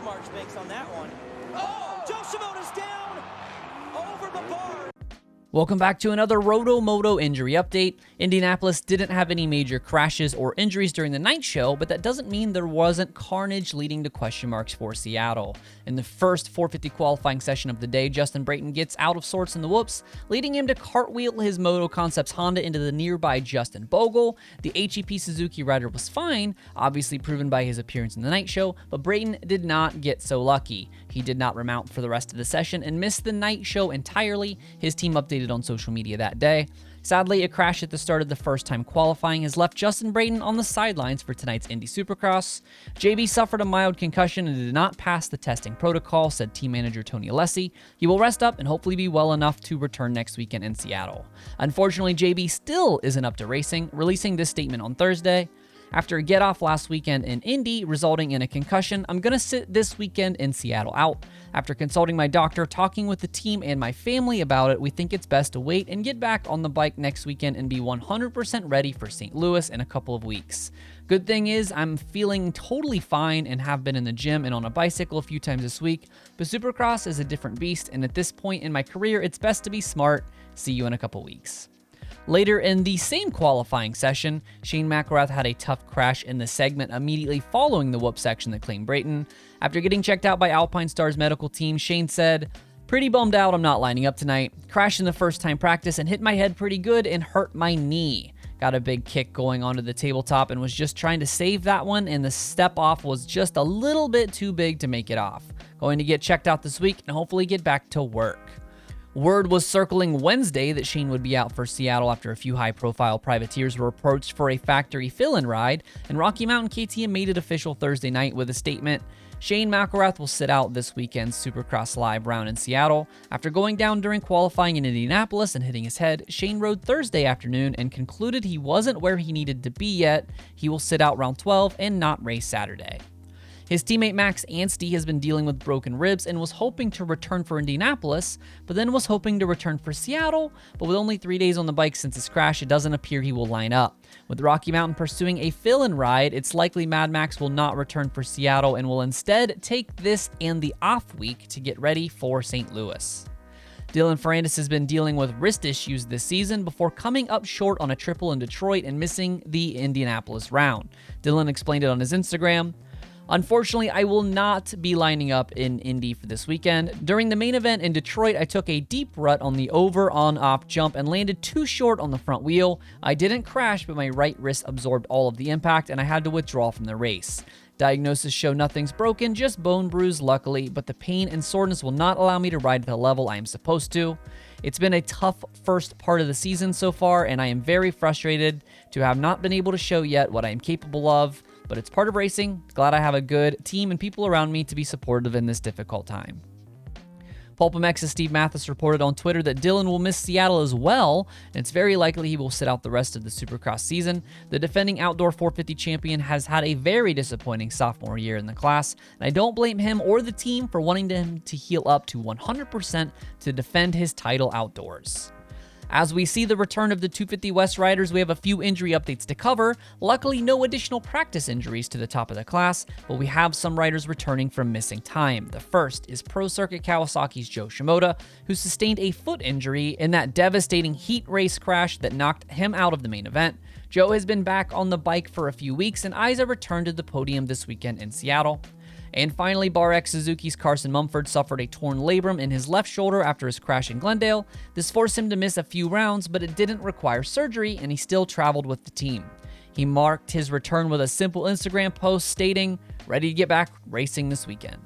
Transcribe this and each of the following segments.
marks makes on that one. Oh, Joe Shimoda's down over the bar. Welcome back to another Roto-Moto injury update. Indianapolis didn't have any major crashes or injuries during the night show, but that doesn't mean there wasn't carnage leading to question marks for Seattle. In the first 450 qualifying session of the day, Justin Brayton gets out of sorts in the whoops, leading him to cartwheel his Moto Concepts Honda into the nearby Justin Bogle. The HEP Suzuki rider was fine, obviously proven by his appearance in the night show, but Brayton did not get so lucky. He did not remount for the rest of the session and missed the night show entirely. His team updated on social media that day. Sadly, a crash at the start of the first time qualifying has left Justin Brayton on the sidelines for tonight's Indy Supercross. JB suffered a mild concussion and did not pass the testing protocol, said team manager Tony Alessi. He will rest up and hopefully be well enough to return next weekend in Seattle. Unfortunately, JB still isn't up to racing, releasing this statement on Thursday. After a get-off last weekend in Indy, resulting in a concussion, I'm going to sit this weekend in Seattle out. After consulting my doctor, talking with the team and my family about it, we think it's best to wait and get back on the bike next weekend and be 100% ready for St. Louis in a couple of weeks. Good thing is, I'm feeling totally fine and have been in the gym and on a bicycle a few times this week, but Supercross is a different beast, and at this point in my career, it's best to be smart. See you in a couple weeks. Later in the same qualifying session, Shane McElrath had a tough crash in the segment immediately following the whoop section that claimed Brayton. After getting checked out by Alpinestars medical team, Shane said, "Pretty bummed out I'm not lining up tonight. Crashed in the first time practice and hit my head pretty good and hurt my knee. Got a big kick going onto the tabletop and was just trying to save that one, and the step off was just a little bit too big to make it off. Going to get checked out this week and hopefully get back to work." Word was circling Wednesday that Shane would be out for Seattle after a few high-profile privateers were approached for a factory fill-in ride, and Rocky Mountain KTM made it official Thursday night with a statement. Shane McElrath will sit out this weekend's Supercross Live round in Seattle. After going down during qualifying in Indianapolis and hitting his head, Shane rode Thursday afternoon and concluded he wasn't where he needed to be yet. He will sit out round 12 and not race Saturday. His teammate Max Anstie has been dealing with broken ribs and was hoping to return for Indianapolis, but then was hoping to return for Seattle, but with only 3 days on the bike since his crash, it doesn't appear he will line up. With Rocky Mountain pursuing a fill-in ride, it's likely Mad Max will not return for Seattle and will instead take this and the off week to get ready for St. Louis. Dylan Ferrandis has been dealing with wrist issues this season before coming up short on a triple in Detroit and missing the Indianapolis round. Dylan explained it on his Instagram. "Unfortunately, I will not be lining up in Indy for this weekend. During the main event in Detroit, I took a deep rut on the over-on-off jump and landed too short on the front wheel. I didn't crash, but my right wrist absorbed all of the impact, and I had to withdraw from the race. Diagnosis show nothing's broken, just bone bruise luckily, but the pain and soreness will not allow me to ride at the level I am supposed to. It's been a tough first part of the season so far, and I am very frustrated to have not been able to show yet what I am capable of. But it's part of racing. Glad I have a good team and people around me to be supportive in this difficult time." PulpMX's Steve Mathis reported on Twitter that Dylan will miss Seattle as well, and it's very likely he will sit out the rest of the Supercross season. The defending outdoor 450 champion has had a very disappointing sophomore year in the class, and I don't blame him or the team for wanting him to heal up to 100% to defend his title outdoors. As we see the return of the 250 West riders, we have a few injury updates to cover. Luckily, no additional practice injuries to the top of the class, but we have some riders returning from missing time. The first is Pro Circuit Kawasaki's Joe Shimoda, who sustained a foot injury in that devastating heat race crash that knocked him out of the main event. Joe has been back on the bike for a few weeks, and Isa returned to the podium this weekend in Seattle. And finally, BarX Suzuki's Carson Mumford suffered a torn labrum in his left shoulder after his crash in Glendale. This forced him to miss a few rounds, but it didn't require surgery, and he still traveled with the team. He marked his return with a simple Instagram post stating, "Ready to get back racing this weekend."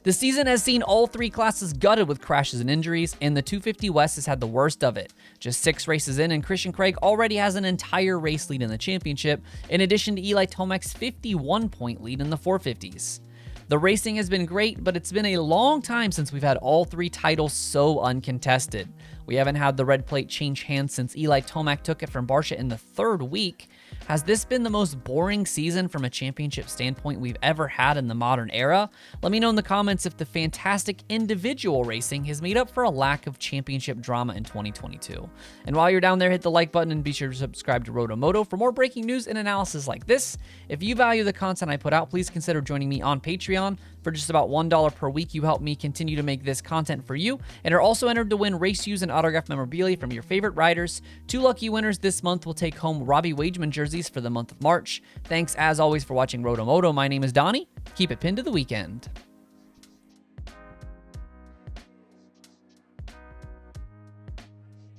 The season has seen all three classes gutted with crashes and injuries, and the 250 West has had the worst of it. Just 6 races in, and Christian Craig already has an entire race lead in the championship, in addition to Eli Tomac's 51-point lead in the 450s. The racing has been great, but it's been a long time since we've had all 3 titles so uncontested. We haven't had the red plate change hands since Eli Tomac took it from Barcia in the 3rd week. Has this been the most boring season from a championship standpoint we've ever had in the modern era? Let me know in the comments if the fantastic individual racing has made up for a lack of championship drama in 2022. And while you're down there, hit the like button and be sure to subscribe to Rotomoto for more breaking news and analysis like this. If you value the content I put out, please consider joining me on Patreon. For just about $1 per week, you help me continue to make this content for you, and are also entered to win race shoes and autographed memorabilia from your favorite riders. 2 lucky winners this month will take home Robbie Wageman jerseys for the month of March. Thanks as always for watching Rotomoto. My name is Donnie. Keep it pinned to the weekend.